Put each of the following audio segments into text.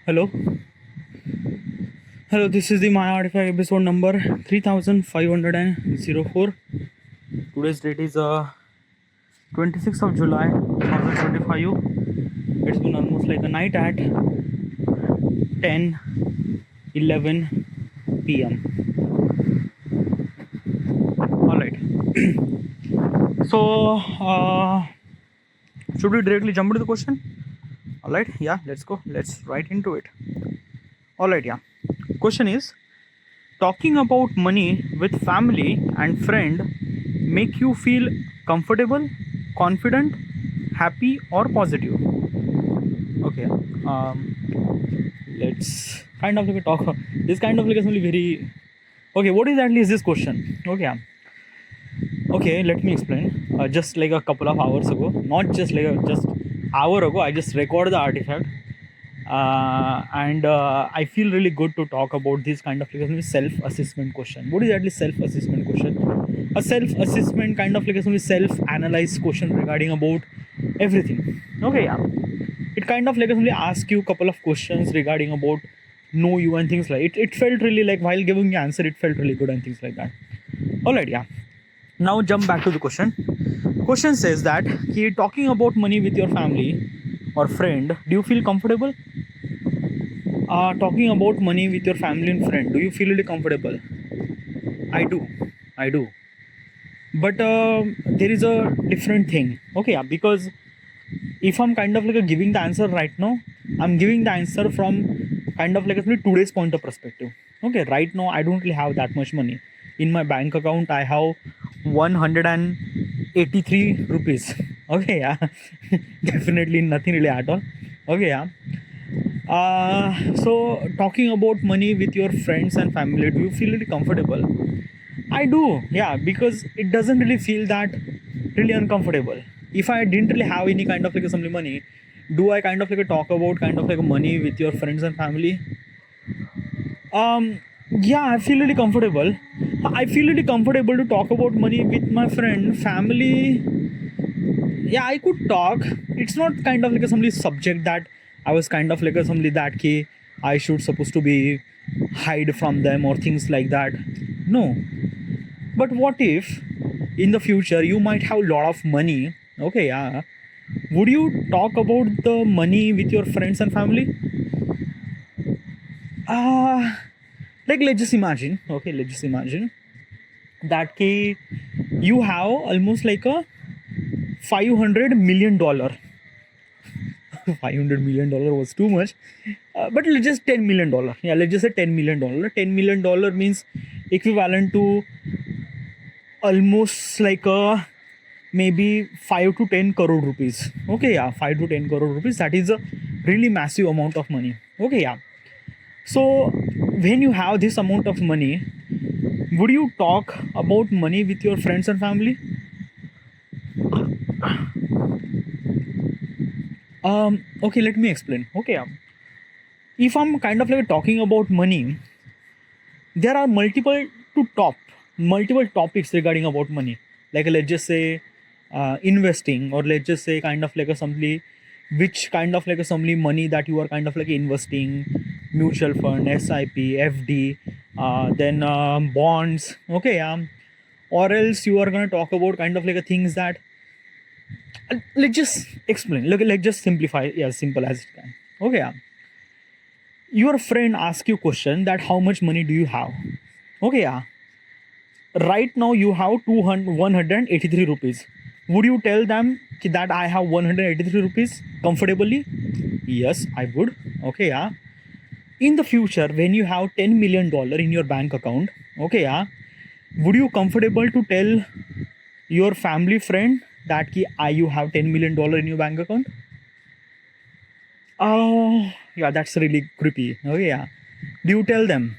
Hello. Hello, this is the My Artifact episode number 3504. Today's date is 26th of July 2025. It's been almost like a night at 10:11 p.m. Alright. So, should we directly jump into the question? Alright, yeah, let's go. Let's right into it. Alright, yeah. Question is, talking about money with family and friend make you feel comfortable, confident, happy or positive? Okay. Let's kind of like talk. This kind of like is only very. Okay, what exactly is this question? Okay. Okay, let me explain. Just like a couple of hours ago, not just like just hour ago, I just recorded the artifact. And I feel really good to talk about this kind of like self-assessment question. What is actually self-assessment question? A self-assessment kind of like a self-analyze question regarding about everything. Okay, yeah. It kind of like only ask you a couple of questions regarding about know you and things like it. It felt really like while giving the answer, it felt really good and things like that. Alright, yeah. Now jump back to the question. Question says that talking about money with your family or friend, do you feel comfortable? Talking about money with your family and friend, do you feel really comfortable? I do. But there is a different thing. Okay, yeah, because if I'm kind of like giving the answer right now, I'm giving the answer from kind of like today's point of perspective. Okay, right now I don't really have that much money in my bank account. I have 183 rupees. Okay, yeah. Definitely nothing really at all. Okay, yeah. So talking about money with your friends and family, do you feel really comfortable? I do, yeah, because it doesn't really feel that really uncomfortable. If I didn't really have any kind of like some money, do I kind of like talk about kind of like money with your friends and family? Yeah, I feel really comfortable. I feel really comfortable to talk about money with my friend, family. Yeah, I could talk. It's not kind of like a somebody subject that I was kind of like a somebody that key I should supposed to be hide from them or things like that. No. But what if in the future you might have a lot of money? Okay, yeah. Would you talk about the money with your friends and family? Like let's just imagine. Okay, let's just imagine that you have almost like a $500 million. $500 million was too much, but let's just $10 million. Yeah, let's just say $10 million. $10 million means equivalent to almost like a maybe 5 to 10 crore rupees. Okay, yeah, 5 to 10 crore rupees. That is a really massive amount of money. Okay, yeah. So when you have this amount of money, would you talk about money with your friends and family? Okay, let me explain. Okay, yeah. If I'm kind of like talking about money, there are multiple topics regarding about money. Like let's just say investing, or let's just say kind of like a somebody which kind of like a somebody money that you are kind of like investing, mutual fund, SIP, FD, then bonds. Okay, yeah. Or else you are gonna talk about kind of like a things that let's just explain. Look, let's just simplify. Yeah, simple as it can. Okay, yeah. Your friend asks you question that how much money do you have? Okay, yeah. Right now you have 183 rupees. Would you tell them that I have 183 rupees comfortably? Yes, I would. Okay, yeah. In the future, when you have $10 million in your bank account, okay, yeah, would you comfortable to tell your family friend that you have $10 million in your bank account? Oh, yeah, that's really creepy. Okay, yeah. Do you tell them?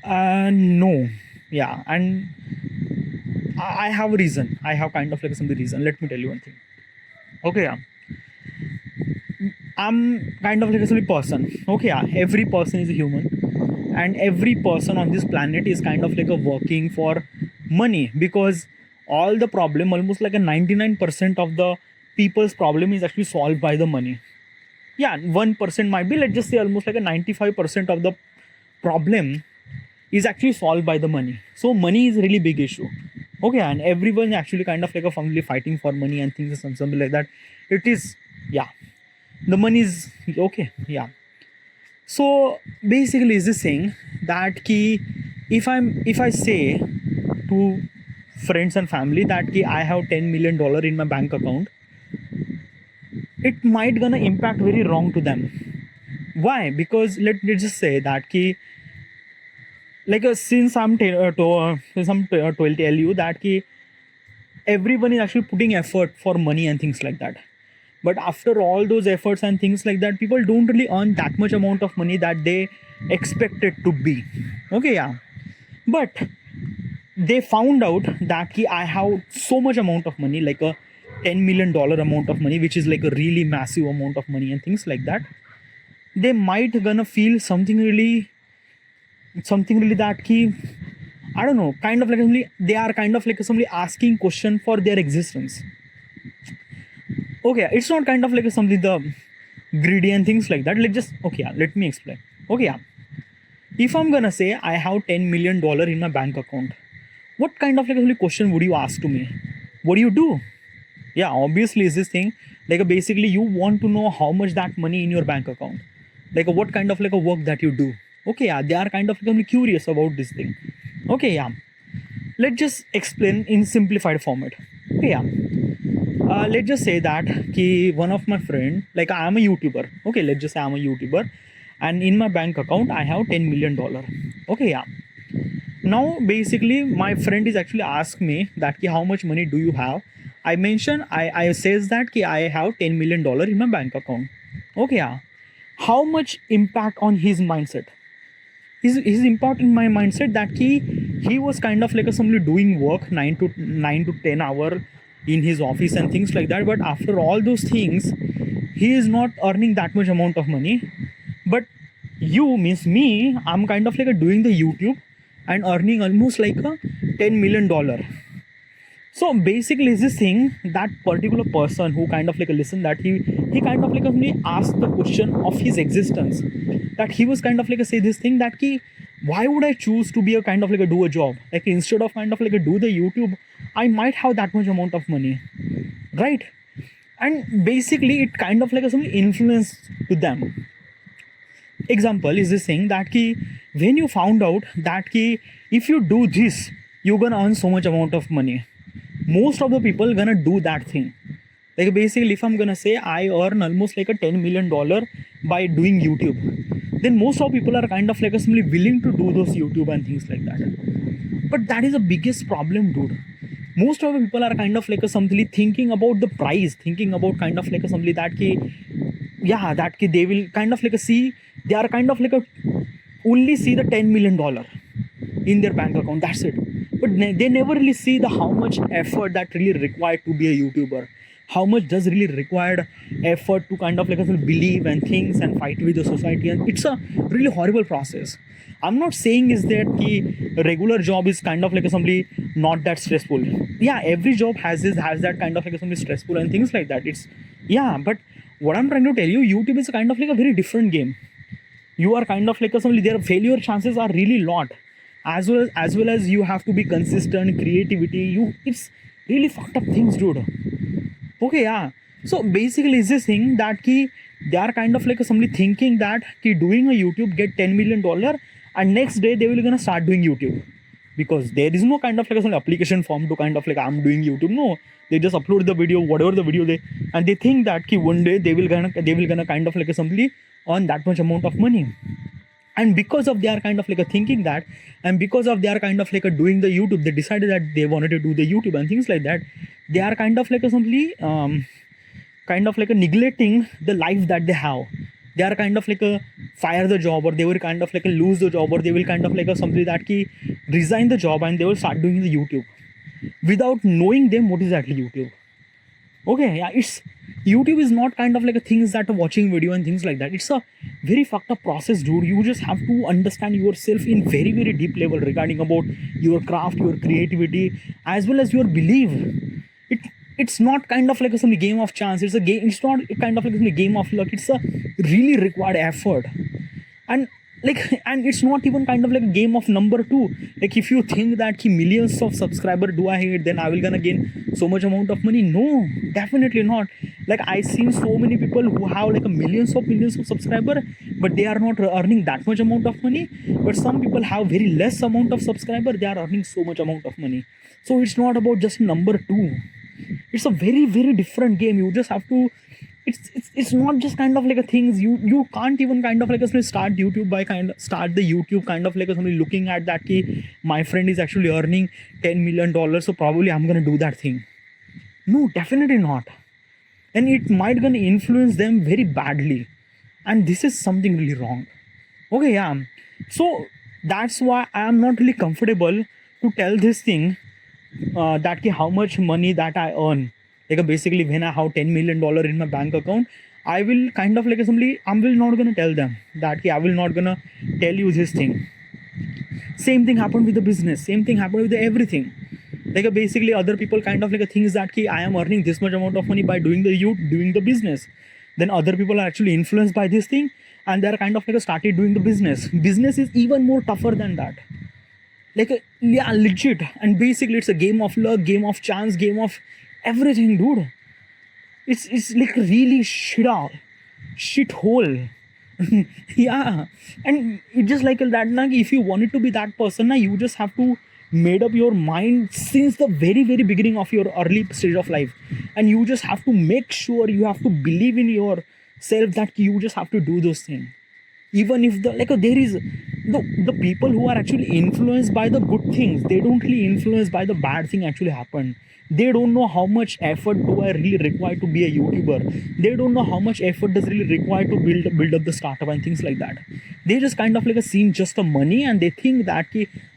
No. Yeah, and I have a reason. I have kind of like some reason. Let me tell you one thing. Okay, yeah. I'm kind of like a silly person. Okay, yeah. Every person is a human, and every person on this planet is kind of like a working for money, because all the problem, almost like a 99% of the people's problem is actually solved by the money. yeah, 1% might be, let's just say almost like a 95% of the problem is actually solved by the money. So money is a really big issue. Okay, and everyone actually kind of like a family fighting for money and things and something like that. It is, yeah, the money is okay, yeah. So basically is this saying that ki if I say to friends and family that ki I have $10 million in my bank account, it might gonna impact very wrong to them. Why? Because let's just say that ki like since I'm tell you that ki everyone is actually putting effort for money and things like that. But after all those efforts and things like that, people don't really earn that much amount of money that they expect it to be. Okay, yeah. But they found out that ki I have so much amount of money, like a $10 million amount of money, which is like a really massive amount of money and things like that. They might gonna feel something really that ki I don't know, kind of like somebody, they are kind of like somebody asking question for their existence. Okay, it's not kind of like somebody the greedy and things like that. Let's just, okay, yeah, let me explain. Okay, yeah. If I'm gonna say I have $10 million in my bank account, what kind of like question would you ask to me? What do you do? Yeah, obviously is this thing like basically you want to know how much that money in your bank account, like what kind of like a work that you do. Okay, yeah, they are kind of like curious about this thing. Okay, yeah, let's just explain in simplified format. Okay, yeah. Let's just say that ki one of my friend, like I am a YouTuber. Okay, let's just say I'm a YouTuber, and in my bank account I have $10 million. Okay, yeah. Now basically my friend is actually asked me that ki how much money do you have. I mentioned I says that ki I have $10 million in my bank account. Okay, yeah. How much impact on his mindset? His impact in my mindset that he was kind of like somebody doing work 9 to 10 hour in his office and things like that. But after all those things, he is not earning that much amount of money. But you means me, I'm kind of like doing the YouTube and earning almost like a $10 million. So basically is this thing that particular person who kind of like listen that he kind of like asked the question of his existence, that he was kind of like say this thing that ki why would I choose to be a kind of like do a job, like instead of kind of like do the YouTube, I might have that much amount of money, right? And basically it kind of like some influence to them. Example is this thing that ki when you found out that ki if you do this you're gonna earn so much amount of money, most of the people gonna do that thing. Like basically if I'm gonna say I earn almost like a $10 million by doing YouTube, then most of people are kind of like simply willing to do those YouTube and things like that. But that is the biggest problem, dude. Most of the people are kind of like something thinking about the price, thinking about kind of like something that ki yeah, that ki they will kind of like see, they are kind of like only see the $10 million in their bank account, that's it. But they never really see the how much effort that really required to be a YouTuber, how much does really required effort to kind of like believe and things and fight with the society. And it's a really horrible process. I'm not saying is that the regular job is kind of like somebody not that stressful. Yeah, every job has that kind of like something stressful and things like that. It's, yeah, but what I'm trying to tell you, YouTube is kind of like a very different game. You are kind of like somebody, their failure chances are really lot, as well as you have to be consistent, creativity, it's really fucked up things, dude. Okay, yeah. So basically is this thing that ki they are kind of like somebody thinking that ki doing a YouTube get $10 million and next day they will gonna start doing YouTube, because there is no kind of like some application form to kind of like I'm doing YouTube. No, they just upload the video, whatever the video and they think that ki one day they will gonna kind of like somebody earn that much amount of money. And because of they are kind of like thinking that, and because of they are kind of like doing the YouTube, they decided that they wanted to do the YouTube and things like that. They are kind of like simply kind of like neglecting the life that they have. They are kind of like fire the job, or they will kind of like lose the job, or they will kind of like something that ki resign the job and they will start doing the YouTube without knowing them what is actually YouTube. Okay, yeah, it's YouTube is not kind of like a things that are watching video and things like that. It's a very fucked up process, dude. You just have to understand yourself in very, very deep level regarding about your craft, your creativity, as well as your belief. it's not kind of like some game of chance. It's a game. It's not kind of like a game of luck. It's a really required effort. And like, and it's not even kind of like a game of number two. Like, if you think that millions of subscriber do I hate, then I will gonna gain so much amount of money. No, definitely not. Like, I seen so many people who have like a millions of subscriber, but they are not earning that much amount of money. But some people have very less amount of subscriber, they are earning so much amount of money. So it's not about just number two. It's a very, very different game. You just have to, it's not just kind of like a things. You can't even kind of like a start YouTube by start the YouTube kind of like a somebody looking at that key, my friend is actually earning $10 million, so probably I'm gonna do that thing. No, definitely not. And it might gonna influence them very badly, and this is something really wrong. Okay, yeah. So that's why I am not really comfortable to tell this thing, that how much money that I earn. Like, basically when I have $10 million in my bank account, I will kind of like somebody, I will not gonna tell them that I will not gonna tell you this thing. Same thing happened with the business. Same thing happened with everything. Like, basically other people kind of like things that I am earning this much amount of money by doing the business. Then other people are actually influenced by this thing, and they're kind of like started doing the business. Business is even more tougher than that. Like, yeah, legit. And basically it's a game of luck, game of chance, game of everything, dude. It's like really shit hole. Yeah. And it's just like that, if you wanted to be that person, you just have to made up your mind since the very, very beginning of your early stage of life. And you just have to make sure, you have to believe in yourself that you just have to do those things. Even if there is the people who are actually influenced by the good things, they don't really influenced by the bad thing actually happened. They don't know how much effort do I really require to be a YouTuber. They don't know how much effort does really require to build up the startup and things like that. They just kind of like seen just the money, and they think that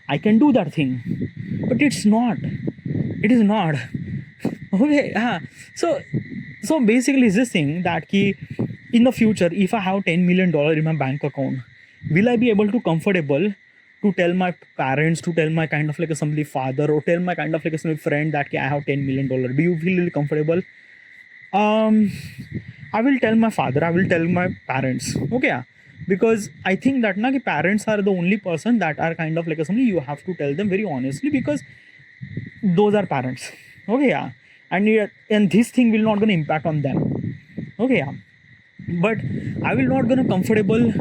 I can do that thing, but it's not. It is not. Okay, yeah. So basically it's this thing that in the future, if I have $10 million in my bank account, will I be able to comfortable to tell my parents, to tell my kind of like somebody father, or tell my kind of like some friend that I have $10 million? Do you feel really comfortable? I will tell my father, I will tell my parents. Okay, yeah. Because I think that parents are the only person that are kind of like somebody you have to tell them very honestly, because those are parents. Okay, yeah. And this thing will not gonna impact on them. Okay, yeah. But I will not gonna comfortable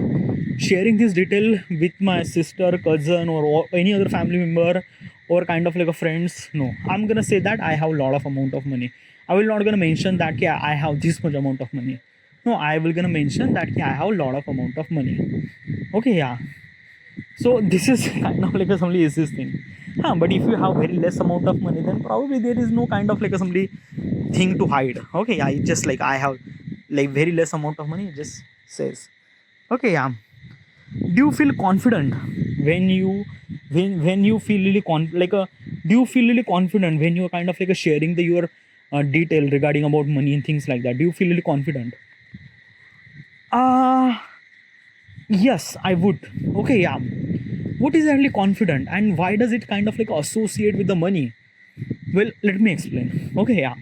sharing this detail with my sister, cousin, or any other family member, or kind of like a friends. No, I'm gonna say that I have a lot of amount of money. I will not gonna mention that I have this much amount of money. No, I will gonna mention that I have a lot of amount of money. Okay, yeah. So this is kind of like somebody is this thing. But if you have very less amount of money, then probably there is no kind of like somebody thing to hide. Okay, yeah. It's just like I have like very less amount of money. It just says. Okay, yeah. Do you feel confident when you feel really do you feel really confident when you're kind of like sharing your detail regarding about money and things like that? Do you feel really confident? Yes, I would. Okay, yeah. What is actually confident, and why does it kind of like associate with the money? Well, let me explain. Okay, yeah.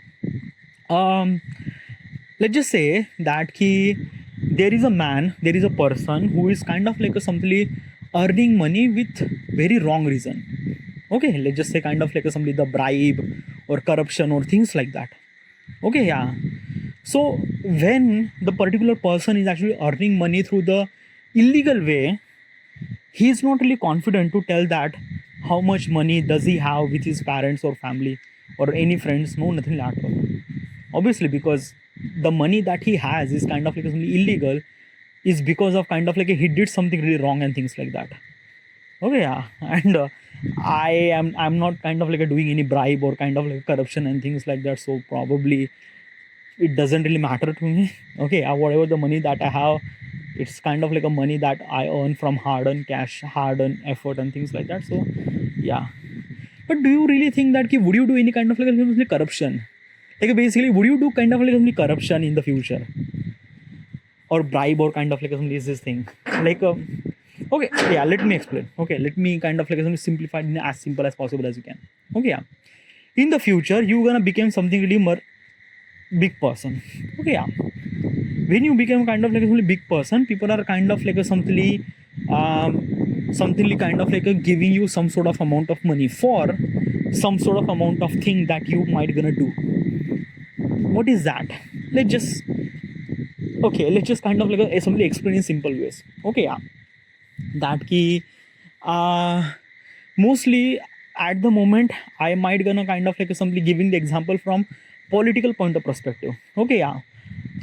Let's just say that there is a person who is kind of like somebody earning money with very wrong reason. Okay, let's just say kind of like somebody the bribe or corruption or things like that. Okay, yeah. So when the particular person is actually earning money through the illegal way, he is not really confident to tell that how much money does he have with his parents or family or any friends. No, nothing like that. Obviously, because the money that he has is kind of like something illegal, is because of kind of like he did something really wrong and things like that. Okay, yeah. And I'm not kind of like doing any bribe or kind of like corruption and things like that, so probably it doesn't really matter to me. Okay, whatever the money that I have, it's kind of like a money that I earn from hard-earned cash, hard-earned effort and things like that. So yeah. But do you really think that would you do any kind of like corruption? Like basically, would you do kind of like corruption in the future, or bribe, or kind of like is this thing like okay, yeah, let me explain. Okay, let me kind of like simplify it as simple as possible as you can. Okay, yeah. in the future you're gonna become something really big person. Okay, yeah. When you become kind of like a really big person, people are kind of like a something kind of like a giving you some sort of amount of money for some sort of amount of thing that you might gonna do. What is that? Let's just kind of like simply explain in simple ways. Okay, yeah. That key mostly at the moment I might gonna kind of like simply giving the example from political point of perspective. Okay, yeah.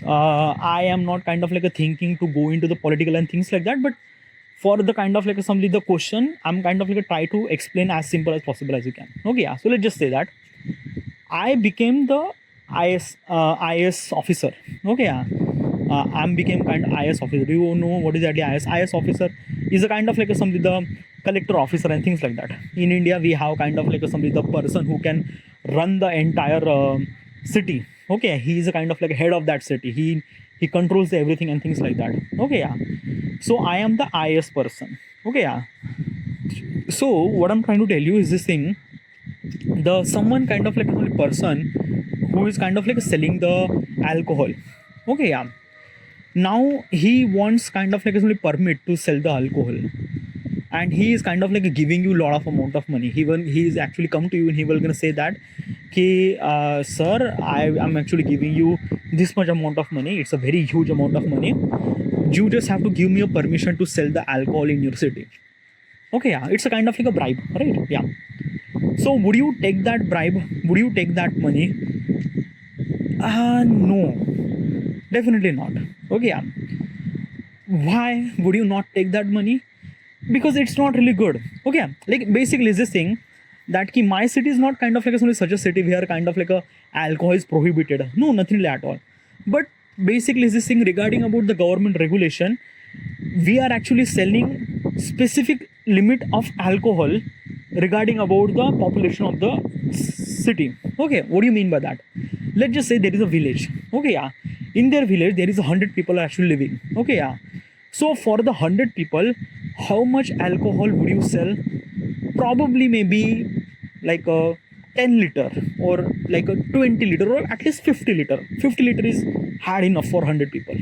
I am not kind of like a thinking to go into the political and things like that, but for the kind of like simply the question, I'm kind of like a try to explain as simple as possible as you can. Okay, yeah. So let's just say that I became the IS officer. Okay, yeah. I'm became kind of IS officer. Do you know what is actually IS? IS officer is a kind of like a somebody the collector officer and things like that. In India, we have kind of like a somebody the person who can run the entire city. Okay, he is a kind of like a head of that city. He controls everything and things like that. Okay, yeah. So I am the IS person. Okay, yeah. So what I'm trying to tell you is this thing: the someone kind of like a person who is kind of like selling the alcohol. Okay, yeah. Now he wants kind of like a permit to sell the alcohol, and he is kind of like giving you a lot of amount of money. He is actually come to you and he will gonna say that, "Okay, sir, I am actually giving you this much amount of money. It's a very huge amount of money. You just have to give me a permission to sell the alcohol in your city." Okay, yeah, it's a kind of like a bribe, right? Yeah. So would you take that bribe? Would you take that money? No, definitely not. Okay, yeah. Why would you not take that money? Because it's not really good. Okay, like basically it's this thing that ki my city is not kind of like such a city where kind of like a alcohol is prohibited. No, nothing like at all. But basically it's this thing regarding about the government regulation. We are actually selling specific limit of alcohol regarding about the population of the city. Okay, what do you mean by that? Let's just say there is a village. Okay, yeah. In their village there is 100 people actually living. Okay, yeah. So for the 100 people, how much alcohol would you sell? Probably maybe like a 10 liter or like a 20 liter or at least 50 liter. 50 liter is hard enough for 100 people.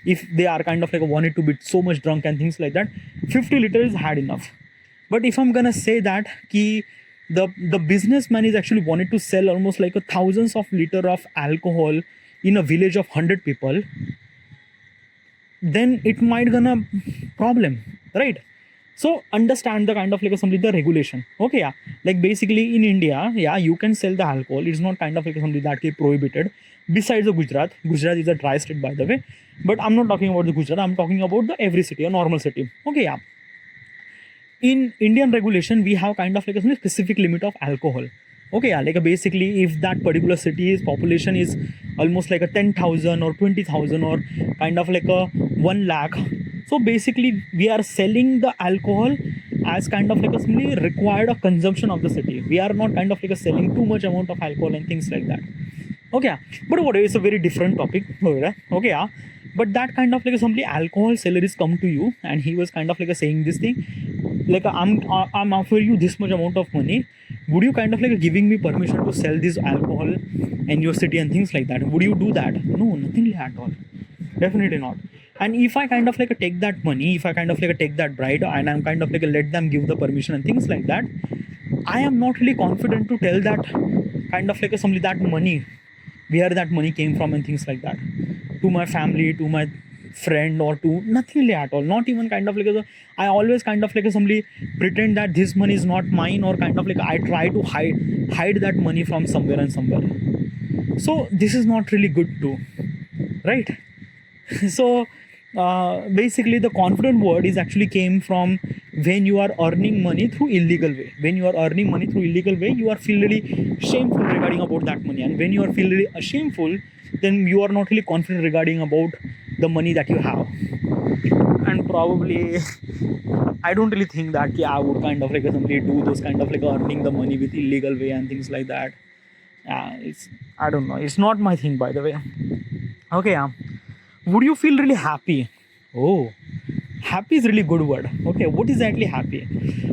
If they are kind of like wanted to be so much drunk and things like that, 50 liter is hard enough. But if I'm gonna say that ki the businessman is actually wanted to sell almost like a thousands of liter of alcohol in a village of 100 people, then it might gonna problem, right? So understand the kind of like something the regulation. Okay, yeah. Like basically in India, yeah, you can sell the alcohol. It's not kind of like something that is prohibited. Besides the Gujarat is a dry state, by the way. But I'm not talking about the Gujarat. I'm talking about the every city, a normal city. Okay, yeah. In Indian regulation, we have kind of like a specific limit of alcohol. Okay, yeah, like basically if that particular city's population is almost like a 10,000 or 20,000 or kind of like a 1 lakh, so basically we are selling the alcohol as kind of like a simply required of consumption of the city. We are not kind of like a selling too much amount of alcohol and things like that. Okay, but whatever, it's a very different topic. Okay, yeah. But that kind of like simply alcohol seller is come to you and he was kind of like saying this thing like I'm offering you this much amount of money. Would you kind of like giving me permission to sell this alcohol in your city and things like that? Would you do that? No, nothing at all. Definitely not. And if I kind of like take that money, if I kind of like take that bribe and I'm kind of like let them give the permission and things like that, I am not really confident to tell that kind of like somebody that money, where that money came from and things like that, to my family, to my friend, or to nothing really at all. Not even kind of like I always kind of like somebody pretend that this money is not mine, or kind of like I try to hide that money from somewhere and somewhere. So this is not really good too, right? So basically the confident word is actually came from when you are earning money through illegal way. When you are earning money through illegal way, you are feel really shameful regarding about that money, and when you are feel really shameful, then you are not really confident regarding about the money that you have. And probably I don't really think that I would kind of like simply do those kind of like earning the money with illegal way and things like that. It's, I don't know, it's not my thing, by the way. Okay, yeah. Would you feel really happy? Oh, happy is really good word. Okay, what is actually happy?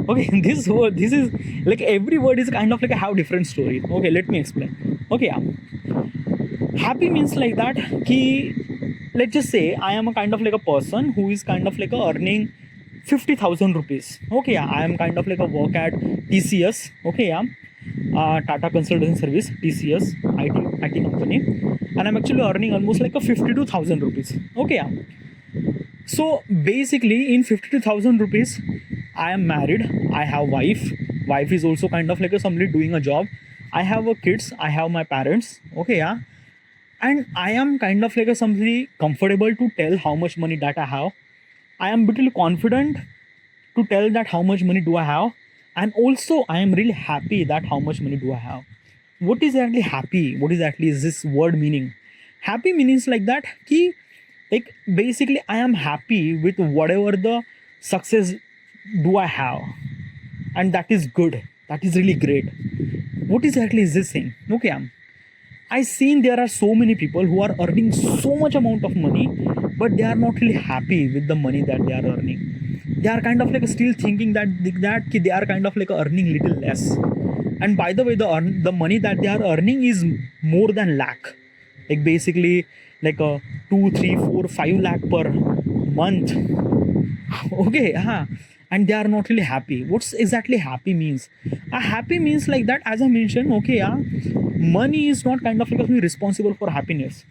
Okay, this word, this is like every word is kind of like a have different story. Okay, let me explain. Okay, yeah. Happy means like that ki, let's just say I am a kind of like a person who is kind of like a earning 50,000 rupees. Okay, yeah, I am kind of like a work at TCS. Okay, yeah, Tata Consultancy Service, TCS, IT company, and I'm actually earning almost like a 52,000 rupees. Okay, yeah. So basically, in 52,000 rupees, I am married. I have wife. Wife is also kind of like a somebody doing a job. I have a kids. I have my parents. Okay, yeah, and I am kind of like a somebody comfortable to tell how much money that I have. I am little confident to tell that how much money do I have, and also I am really happy that how much money do I have. What is actually happy? What is actually is this word meaning? Happy means like that ki, like basically I am happy with whatever the success do I have, and that is good. That is really great. What exactly is this thing? Okay, I seen there are so many people who are earning so much amount of money, but they are not really happy with the money that they are earning. They are kind of like still thinking that they are kind of like earning little less. And by the way, the money that they are earning is more than lakh. Like basically like a 2, 3, 4, 5 lakh per month. Okay, and they are not really happy. What's exactly happy means? A happy means like that, as I mentioned. Okay, yeah, money is not kind of like responsible for happiness.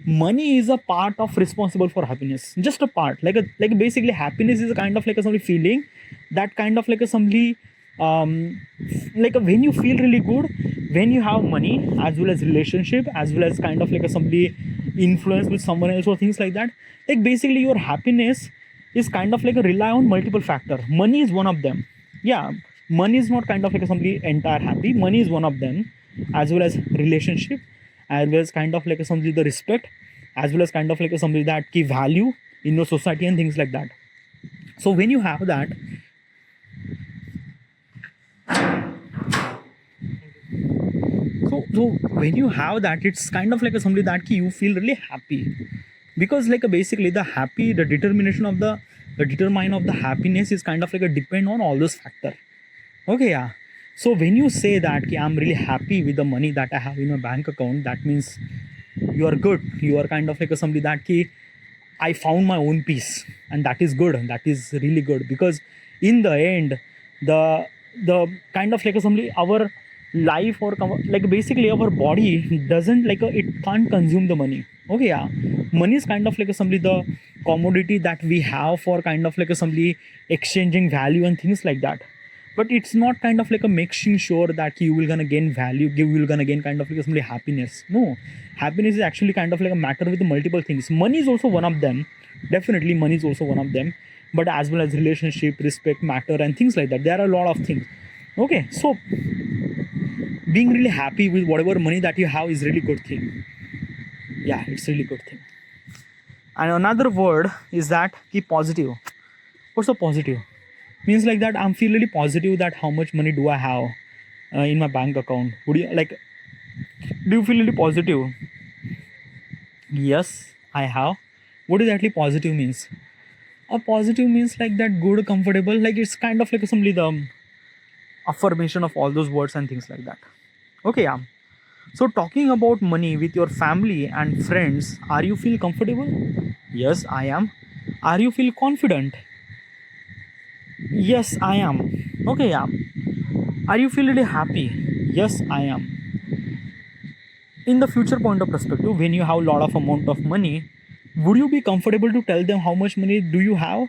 Money is a part of responsible for happiness, just a part. Like basically happiness is a kind of like a somebody feeling that kind of like a somebody like when you feel really good when you have money, as well as relationship, as well as kind of like a somebody influence with someone else or things like that. Like basically your happiness is kind of like a rely on multiple factor. Money is one of them. Yeah, money is not kind of like somebody entire happy. Money is one of them, as well as relationship, as well as kind of like somebody the respect, as well as kind of like somebody that key value in your society and things like that. So when you have that, so when you have that, it's kind of like somebody that key you feel really happy, because like basically the determination of the determine of the happiness is kind of like a depend on all those factor. Okay, yeah. So when you say that ki, I'm really happy with the money that I have in my bank account, that means you are good. You are kind of like somebody that ki, I found my own peace, and that is good. That is really good, because in the end, the kind of like somebody our life or like basically our body doesn't like it can't consume the money. Okay, yeah, money is kind of like somebody the commodity that we have for kind of like somebody exchanging value and things like that. But it's not kind of like a making sure that you will gonna gain value, you will gonna gain kind of like somebody happiness. No, happiness is actually kind of like a matter with multiple things. Money is also one of them. Definitely money is also one of them, but as well as relationship, respect, matter and things like that. There are a lot of things. Okay, so being really happy with whatever money that you have is really good thing. Yeah, it's really good thing. And another word is that keep positive. What's the positive? Means like that I'm feel really positive that how much money do I have in my bank account. Would you like, do you feel really positive? Yes, I have. What exactly positive means? A positive means like that good, comfortable, like it's kind of like simply the affirmation of all those words and things like that. Okay, yeah. So talking about money with your family and friends, are you feel comfortable? Yes, I am. Are you feel confident? Yes, I am. Okay, yeah. Are you feel really happy? Yes, I am. In the future point of perspective, when you have a lot of amount of money, would you be comfortable to tell them how much money do you have?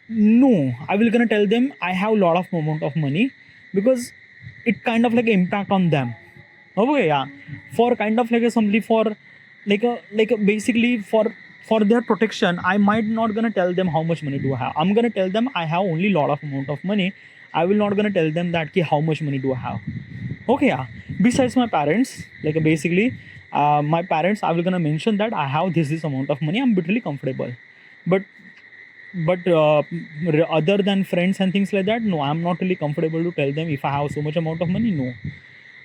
No, I will gonna tell them I have a lot of amount of money, because it kind of like impact on them. Okay, yeah. For kind of like a somebody for like a basically for their protection, I might not gonna tell them how much money do I have. I'm gonna tell them I have only lot of amount of money. I will not gonna tell them that ki how much money do I have. Okay, yeah. Besides my parents, like basically my parents, I will gonna mention that I have this amount of money. I'm literally comfortable. But other than friends and things like that, no, I'm not really comfortable to tell them if I have so much amount of money. No.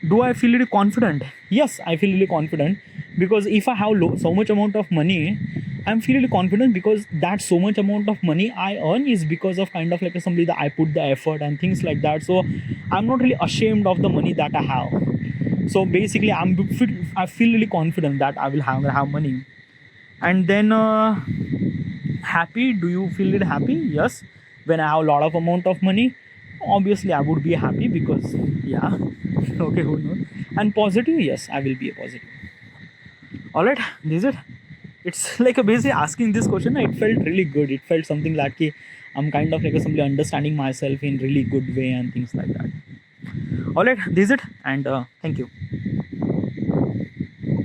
Do I feel really confident? Yes, I feel really confident, because if I have so much amount of money, I'm feeling really confident because that so much amount of money I earn is because of kind of like somebody that I put the effort and things like that. So I'm not really ashamed of the money that I have. So basically, I feel really confident that I will have money. And then happy. Do you feel it happy? Yes. When I have a lot of amount of money, obviously I would be happy because yeah. Okay, who knows? And positive, yes, I will be a positive. All right, this is it. It's like a basically asking this question. It felt really good. It felt something like I'm kind of like simply understanding myself in really good way and things like that. All right, this is it, and thank you.